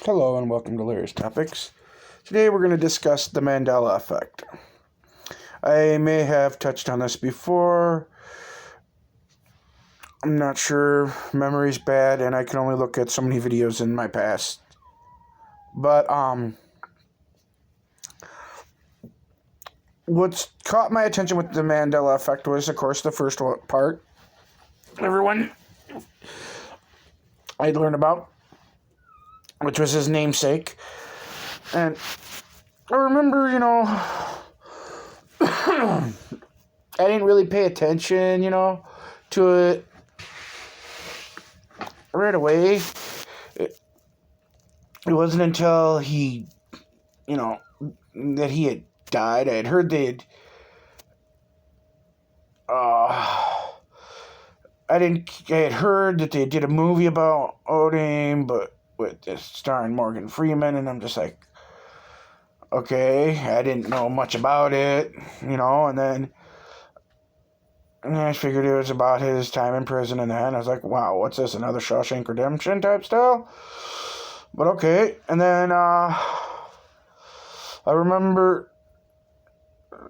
Hello and welcome to Larry's Topics. Today we're going to discuss the Mandela effect. I may have touched on this before. I'm not sure. Memory's bad and I can only look at so many videos in my past. But what's caught my attention with the Mandela effect was, of course, the first part. Everyone I learned about, which was his namesake. And I remember, I didn't really pay attention, to it right away. It wasn't until he, that he had died. I had heard I had heard that they did a movie about him, but with this starring Morgan Freeman, and I'm just like, okay, I didn't know much about it, and then I figured it was about his time in prison, and then I was like, wow, what's this, another Shawshank Redemption type style? But okay, and then I remember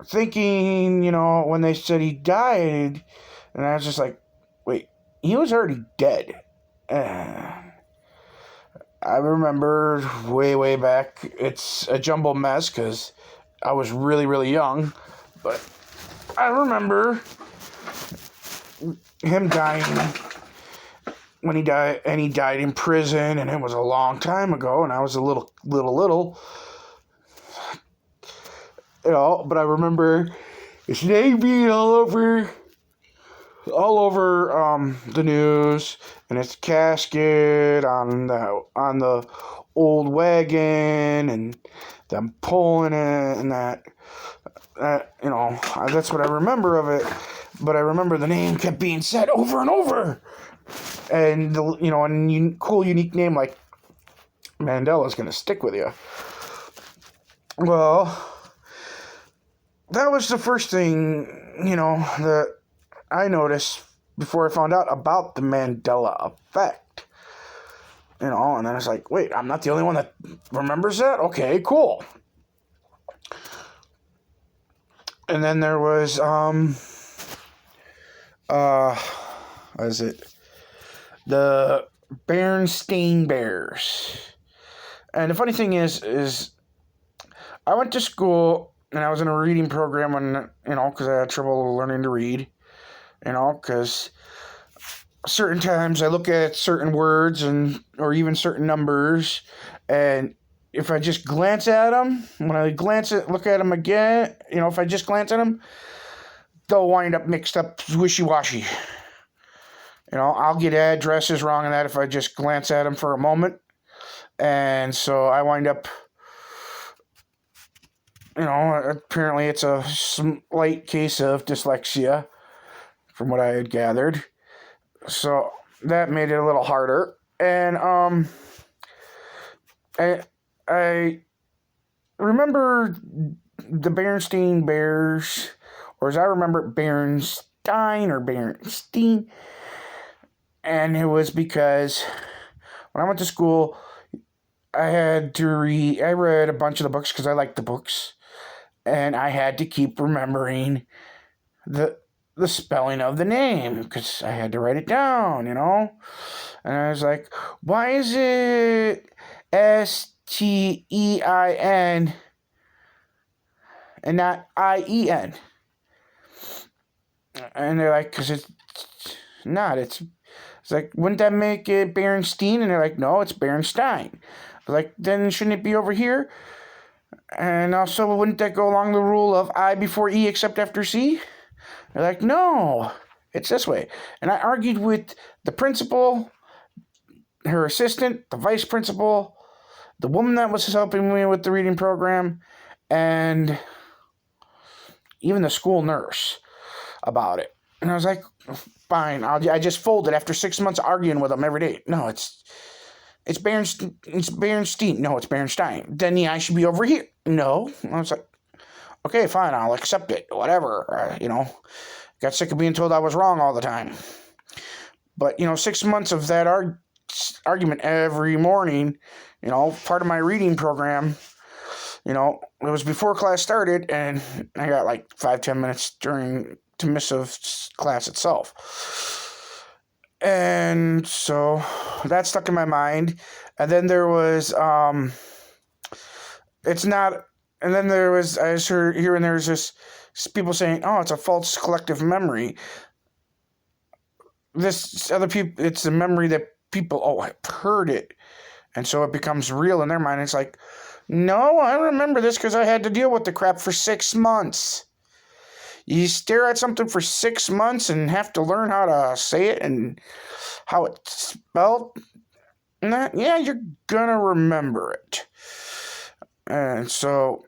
thinking, when they said he died, and I was just like, wait, he was already dead. I remember way back, it's a jumble mess because I was really, really young, but I remember him dying when he died, and he died in prison, and it was a long time ago, and I was a little, but I remember his name being all over the news, and his casket on the old wagon, and them pulling it, and that's what I remember of it. But I remember the name kept being said over and over, and cool, unique name like Mandela's gonna stick with you. Well, that was the first thing, that I noticed before I found out about the Mandela effect. And then I was like, wait, I'm not the only one that remembers that? Okay, cool. And then there was, what is it? The Berenstain Bears. And the funny thing is I went to school, and I was in a reading program when, because I had trouble learning to read. Because certain times I look at certain words or even certain numbers, and if I just glance at them, when I look at them again, if I just glance at them, they'll wind up mixed up wishy-washy. I'll get addresses wrong in that if I just glance at them for a moment, and so I wind up, apparently it's a slight case of dyslexia, from what I had gathered. So that made it a little harder. And I remember the Berenstain Bears, or as I remember, Berenstein or Berenstein. And it was because when I went to school, I read a bunch of the books because I liked the books. And I had to keep remembering the spelling of the name, because I had to write it down, And I was like, why is it Stein and not IEN? And they're like, because it's not. It's like, wouldn't that make it Berenstein? And they're like, no, it's Berenstein. I was like, then shouldn't it be over here? And also, wouldn't that go along the rule of I before E except after C? They're like, no, it's this way. And I argued with the principal, her assistant, the vice principal, the woman that was helping me with the reading program, and even the school nurse about it. And I was like, fine, I just folded after 6 months arguing with them every day. No, it's Berenstein. No, it's Berenstein. Then the I should be over here. No. I was like, okay, fine, I'll accept it, whatever, Got sick of being told I was wrong all the time. But, 6 months of that argument every morning. Part of my reading program. It was before class started, and I got like 5-10 minutes to miss of class itself. And so that stuck in my mind. And then there was, it's not, and then there was, I just heard here and there's just people saying, oh, it's a false collective memory. This other people, it's a memory that people, oh, I've heard it. And so it becomes real in their mind. It's like, no, I remember this because I had to deal with the crap for 6 months. You stare at something for 6 months and have to learn how to say it and how it's spelled. Yeah, you're going to remember it. And so,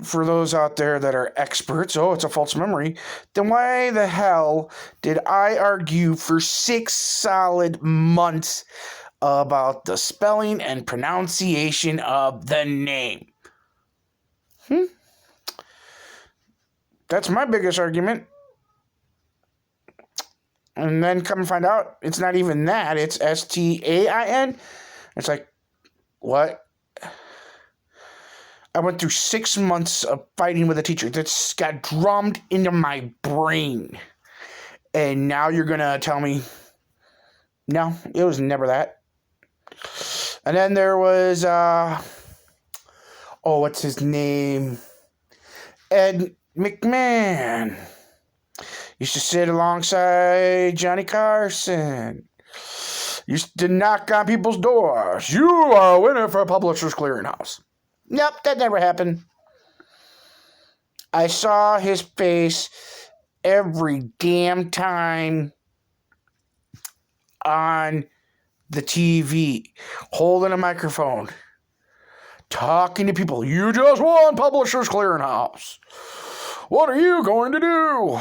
for those out there that are experts, oh, it's a false memory, then why the hell did I argue for 6 solid months about the spelling and pronunciation of the name? That's my biggest argument. And then come and find out, it's not even that. It's STAIN. It's like, what? I went through 6 months of fighting with a teacher. That's got drummed into my brain. And now you're going to tell me, no, it was never that. And then there was, what's his name? Ed McMahon. Used to sit alongside Johnny Carson. Used to knock on people's doors. You are a winner for Publishers Clearinghouse. Nope, that never happened. I saw his face every damn time on the TV, holding a microphone, talking to people. You just won Publishers Clearinghouse. What are you going to do?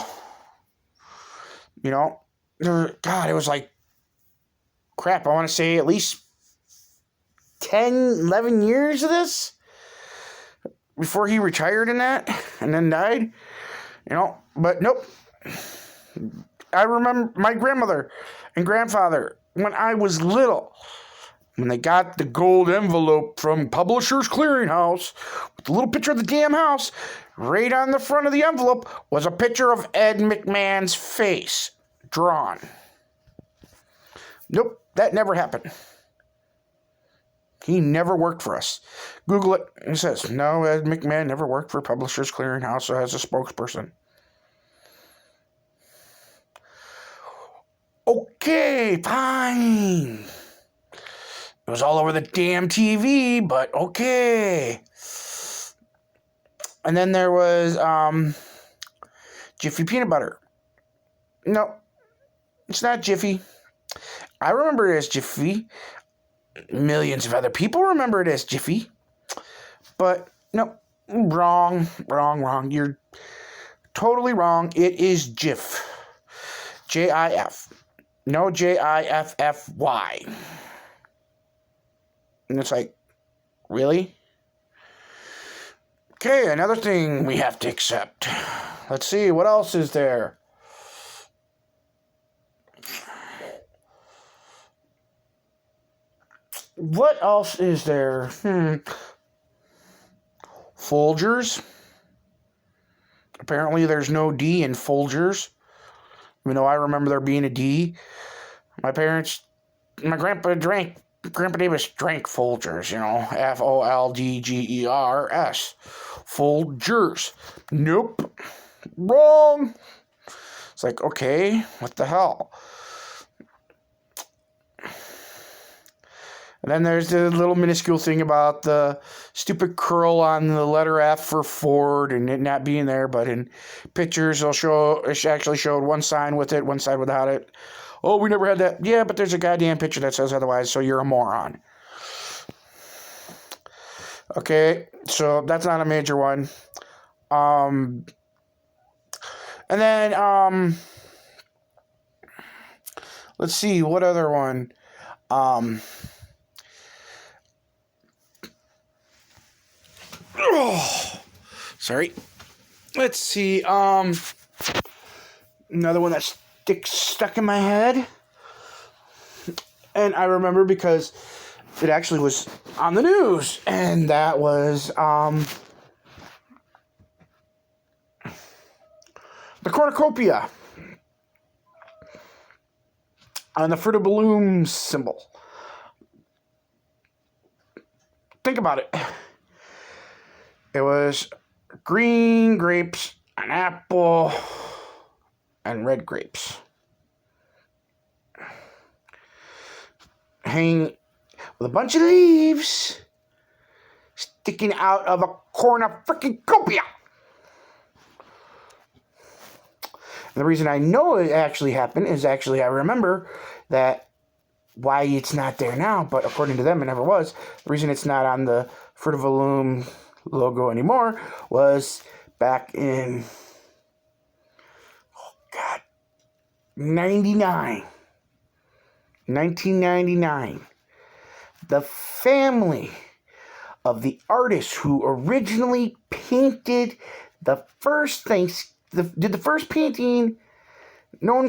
God, it was like, crap, I want to say at least 10, 11 years of this before he retired in that and then died. But nope. I remember my grandmother and grandfather, when I was little, when they got the gold envelope from Publishers Clearinghouse with the little picture of the damn house, right on the front of the envelope was a picture of Ed McMahon's face drawn. Nope, that never happened. He never worked for us. Google it. It says, no, Ed McMahon never worked for Publishers Clearinghouse as a spokesperson. Okay, fine. It was all over the damn TV, but okay. And then there was Jiffy Peanut Butter. No, it's not Jiffy. I remember it as Jiffy. Millions of other people remember it as Jiffy. But no, wrong. You're totally wrong. It is Jif. J-I-F. No, J-I-F-F-Y. And it's like, really? Okay, another thing we have to accept. Let's see, what else is there? What else is there? Folgers. Apparently there's no D in Folgers. Even though I remember there being a D. My grandpa Davis drank Folgers, F-O-L-D-G-E-R-S. Folgers. Nope. Wrong. It's like, okay, what the hell? And then there's the little minuscule thing about the stupid curl on the letter F for Ford and it not being there, but in pictures it actually showed one sign with it, one side without it. Oh, we never had that. Yeah, but there's a goddamn picture that says otherwise, so you're a moron. Okay, so that's not a major one. And then, let's see, what other one? Sorry. Let's see, another one that's stuck in my head. And I remember because it actually was on the news, and that was the cornucopia on the Fruit of the Loom symbol. Think about it. It was green grapes, an apple, and red grapes. Hanging with a bunch of leaves sticking out of a cornucopia. And the reason I know it actually happened is I remember that why it's not there now, but according to them, it never was. The reason it's not on the Fruit of the Loom logo anymore was back in, 1999. The family of the artist who originally painted the first known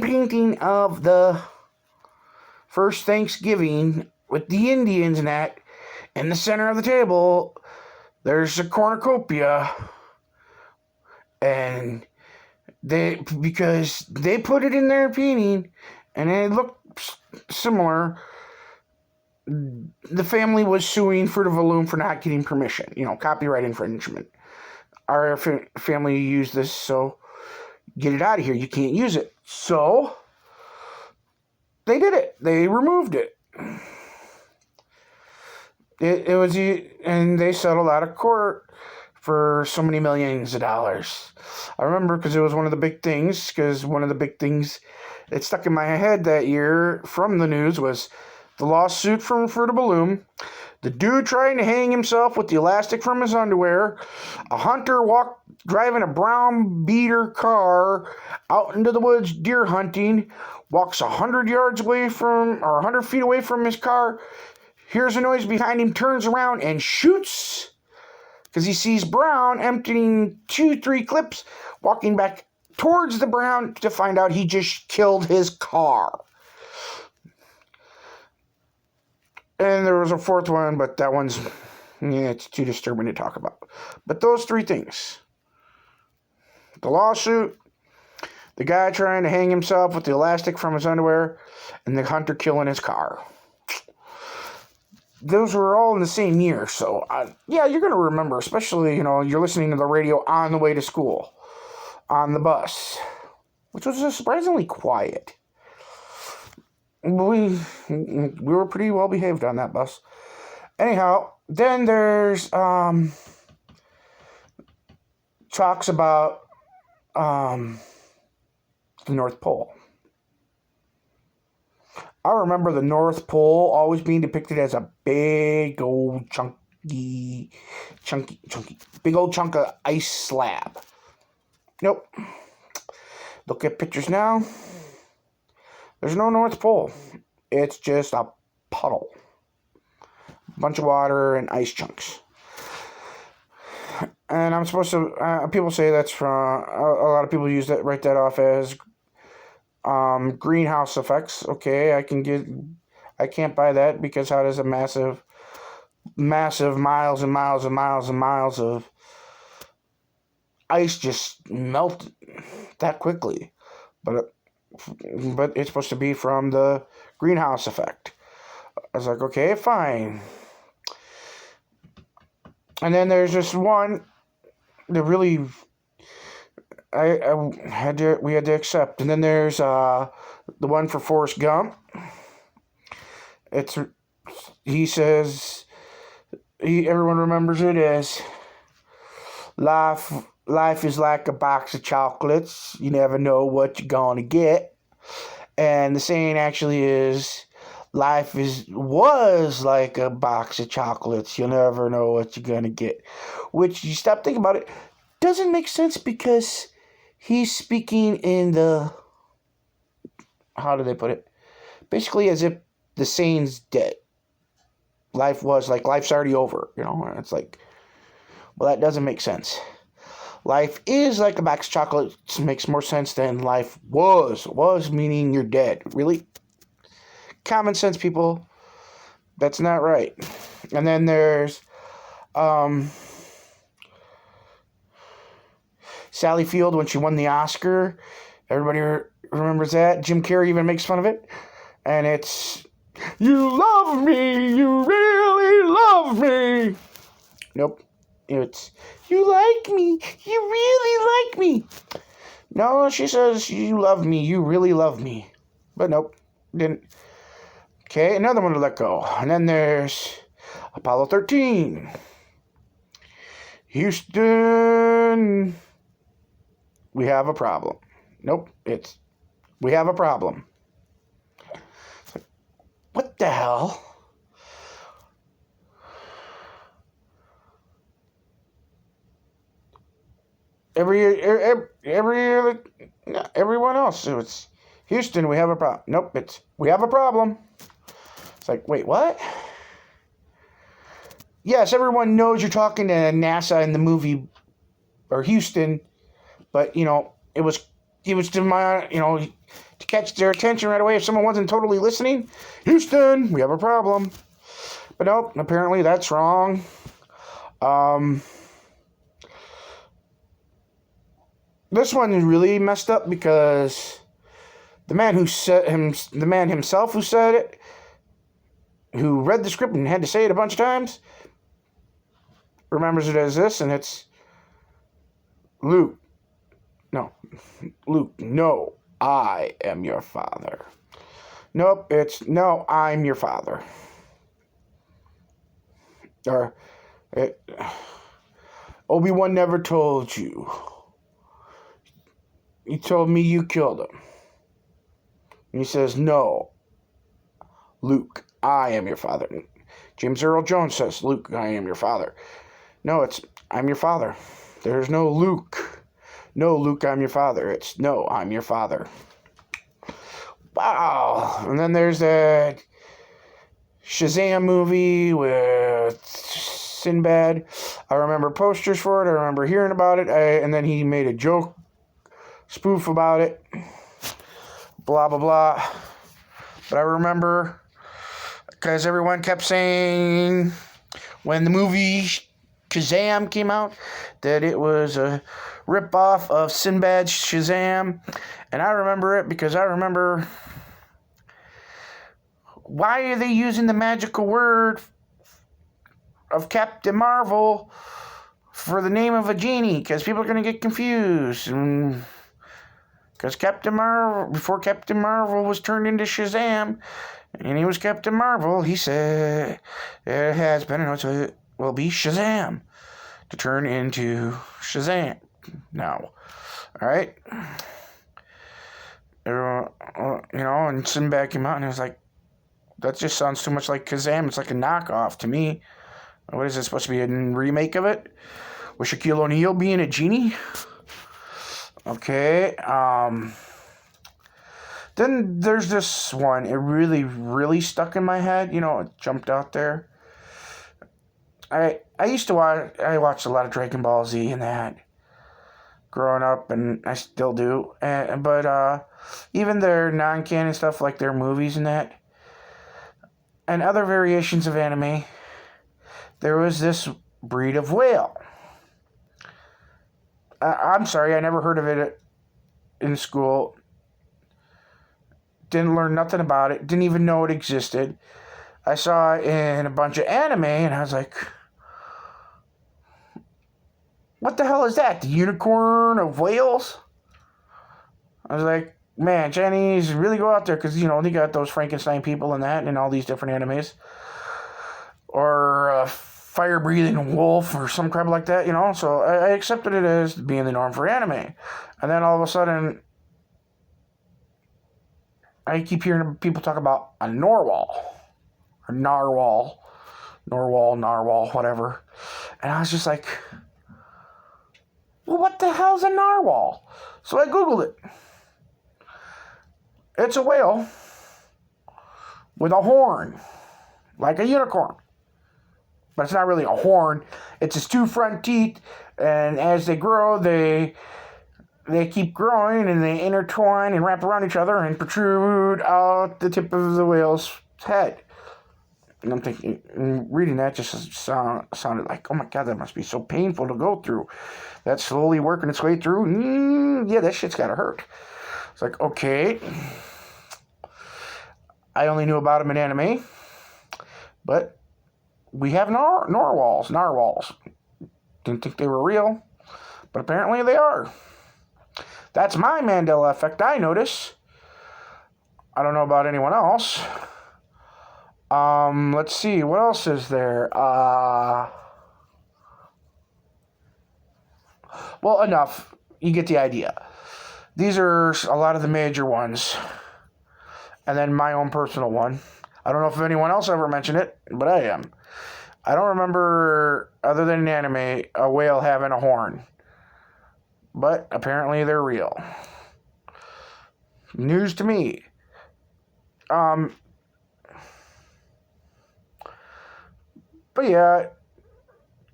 painting of the first Thanksgiving with the Indians and that, in the center of the table, there's a cornucopia, and because they put it in their painting, and it looked similar, the family was suing Fruit of the Loom for not getting permission, copyright infringement. Our family used this, so get it out of here. You can't use it. So they did it. They removed it. It was, and they settled out of court for so many millions of dollars. I remember because it was one of the big things, that stuck in my head that year from the news was the lawsuit from Fruit of the Loom, the dude trying to hang himself with the elastic from his underwear, a hunter driving a brown beater car out into the woods deer hunting, walks 100 feet away from his car, hears a noise behind him, turns around and shoots because he sees Brown emptying 2-3 clips, walking back towards the Brown to find out he just killed his car. And there was a fourth one, but that one's, it's too disturbing to talk about. But those 3 things: the lawsuit, the guy trying to hang himself with the elastic from his underwear, and the hunter killing his car. Those were all in the same year, so you're going to remember, especially, you're listening to the radio on the way to school, on the bus, which was surprisingly quiet. We were pretty well behaved on that bus. Anyhow, then there's talks about the North Pole. I remember the North Pole always being depicted as a big old chunky, big old chunk of ice slab. Nope. Look at pictures now. There's no North Pole. It's just a puddle. Bunch of water and ice chunks. And I'm supposed to, people say that's from, a lot of people write that off as greenhouse effects. Okay, I can't buy that, because how does a massive miles and miles and miles and miles of ice just melt that quickly? But it's supposed to be from the greenhouse effect. I was like, okay, fine. And then there's this one that really we had to accept. And then there's the one for Forrest Gump. He says, everyone remembers it as life is like a box of chocolates. You never know what you're gonna get. And the saying actually is, life was like a box of chocolates. You'll never know what you're gonna get. Which, you stop thinking about it, doesn't make sense, because he's speaking in the, how do they put it? Basically as if the saying's dead. Life's already over, It's like, well, that doesn't make sense. Life is like a box of chocolates makes more sense than life was. Was meaning you're dead. Really? common sense, people. That's not right. And then there's Sally Field when she won the Oscar. Everybody remembers that. Jim Carrey even makes fun of it. And it's, you love me, you really love me. Nope. It's, you like me, you really like me. No, she says, you love me, you really love me. But nope, didn't. Okay, another one to let go. And then there's Apollo 13. Houston, we have a problem. Nope, it's, we have a problem. What the hell? Everyone else, so it's Houston, we have a problem. Nope, it's, we have a problem. It's like, wait, what? Yes, everyone knows you're talking to NASA in the movie, or Houston, but, you know, it was to my, you know, to catch their attention right away if someone wasn't totally listening. Houston, we have a problem. But nope, apparently that's wrong. This one is really messed up because the man himself who said it, who read the script and had to say it a bunch of times, remembers it as this, and it's Luke, no, I am your father. Nope, it's, no, I'm your father. Or, Obi-Wan never told you. He told me you killed him. And he says, no, Luke, I am your father. James Earl Jones says, Luke, I am your father. No, it's, I'm your father. There's no Luke. No, Luke, I'm your father. It's, no, I'm your father. Wow. And then there's that Shazam movie with Sinbad. I remember posters for it. I remember hearing about it. And then he made a joke spoof about it, blah blah blah. But I remember because everyone kept saying when the movie Shazam came out that it was a rip-off of Sinbad's Shazam, and I remember it because I remember, why are they using the magical word of Captain Marvel for the name of a genie? Because people are going to get confused. Because before Captain Marvel was turned into Shazam, and he was Captain Marvel, he said it has been announced it will be Shazam to turn into Shazam now. Alright? And Sinbad came out and it was like, that just sounds too much like Kazam. It's like a knockoff to me. What is it supposed to be, a remake of it? With Shaquille O'Neal being a genie? Okay, then there's this one. It really, really stuck in my head. You know, it jumped out there. I watched a lot of Dragon Ball Z and that growing up, and I still do. But even their non-canon stuff, like their movies and that, and other variations of anime, there was this breed of whale. I'm sorry, I never heard of it in school. Didn't learn nothing about it. Didn't even know it existed. I saw it in a bunch of anime, and I was like, what the hell is that? The unicorn of Wales? I was like, man, Chinese really go out there, because, you know, they got those Frankenstein people and that, and all these different animes. Or fire-breathing wolf or some crap like that, you know. So I accepted it as being the norm for anime. And then all of a sudden, I keep hearing people talk about a narwhal. Or narwhal. Narwhal, whatever. And I was just like, well, what the hell's a narwhal? So I Googled it. It's a whale with a horn, like a unicorn. But it's not really a horn. It's its two front teeth, and as they grow, they they keep growing and they intertwine and wrap around each other and protrude out the tip of the whale's head. And I'm thinking, reading that just sounded like, oh my God, that must be so painful to go through. That's slowly working its way through. Yeah, that shit's gotta hurt. It's like, okay. I only knew about them in anime, but we have narwhals. Didn't think they were real, but apparently they are. That's my Mandela effect I notice. I don't know about anyone else. Let's see, what else is there? Well, enough. You get the idea. These are a lot of the major ones. And then my own personal one. I don't know if anyone else ever mentioned it, but I am. I don't remember, other than an anime, a whale having a horn. But apparently they're real. News to me. But yeah,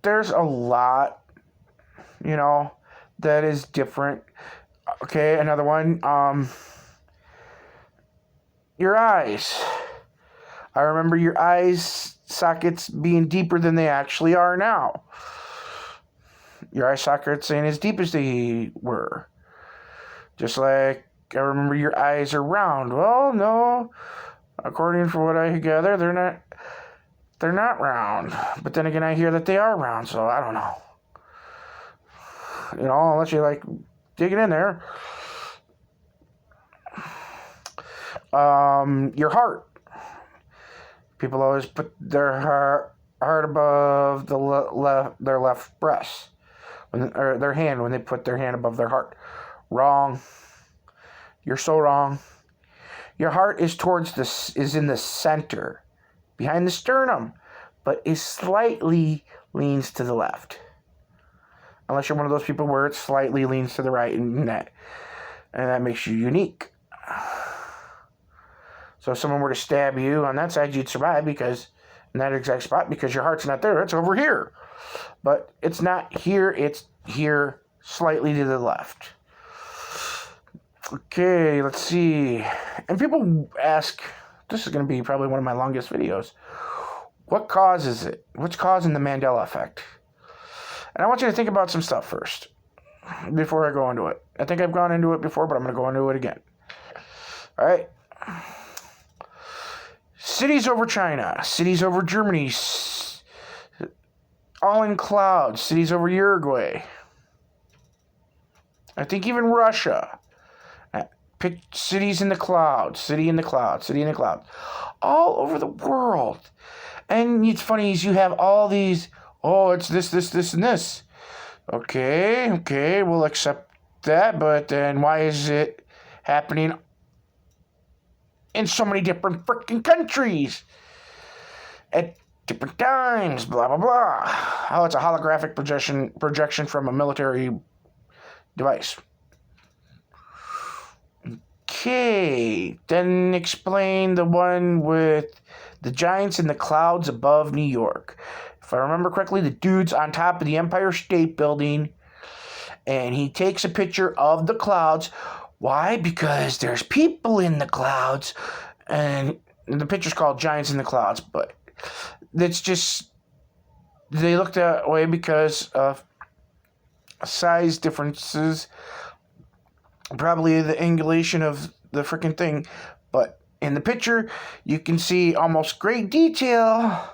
there's a lot, that is different. Okay, another one. Your eyes. I remember your eyes sockets being deeper than they actually are now. Your eye sockets ain't as deep as they were. Just like I remember your eyes are round. Well, no. According to what I gather, they're not round. But then again, I hear that they are round, so I don't know. Unless you like digging in there. Your heart. People always put their heart above their left breast, or their hand when they put their hand above their heart. Wrong. You're so wrong. Your heart is in the center, behind the sternum, but it slightly leans to the left. Unless you're one of those people where it slightly leans to the right, and that makes you unique. So if someone were to stab you on that side, you'd survive because in that exact spot, because your heart's not there, it's over here. But it's not here, it's here slightly to the left. Okay, let's see. And people ask, this is going to be probably one of my longest videos, what causes it? What's causing the Mandela effect? And I want you to think about some stuff first before I go into it. I think I've gone into it before, but I'm going to go into it again. All right. Cities over China, cities over Germany, all in clouds, cities over Uruguay. I think even Russia. Pick cities in the clouds, city in the clouds, city in the clouds. All over the world. And it's funny is you have all these, it's this, and this. Okay, we'll accept that, but then why is it happening in so many different freaking countries at different times, blah, blah, blah. Oh, it's a holographic projection from a military device. Okay, then explain the one with the giants in the clouds above New York. If I remember correctly, the dude's on top of the Empire State Building, and he takes a picture of the clouds. Why? Because there's people in the clouds, and the picture's called Giants in the Clouds, but it's just, they look that way because of size differences, probably the angulation of the freaking thing, but in the picture, you can see almost great detail,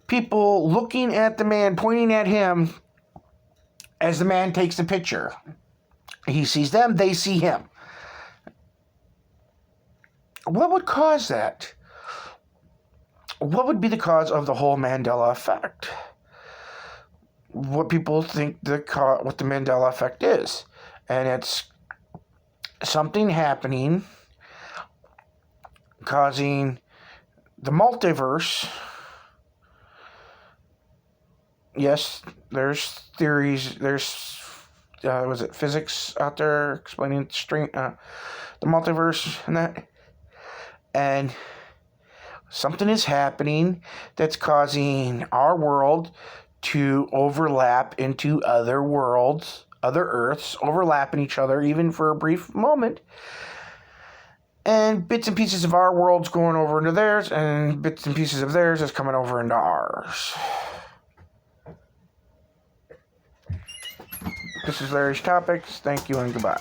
people looking at the man, pointing at him as the man takes the picture. He sees them, they see him. What would cause that? What would be the cause of the whole Mandela effect? What people think what the Mandela effect is. And it's something happening causing the multiverse. Yes, there's theories, there's was it physics out there explaining the multiverse and that, and something is happening that's causing our world to overlap into other worlds other Earths overlapping each other, even for a brief moment. And bits and pieces of our world's going over into theirs, and bits and pieces of theirs is coming over into ours. This is Larry's Topics. Thank you and goodbye.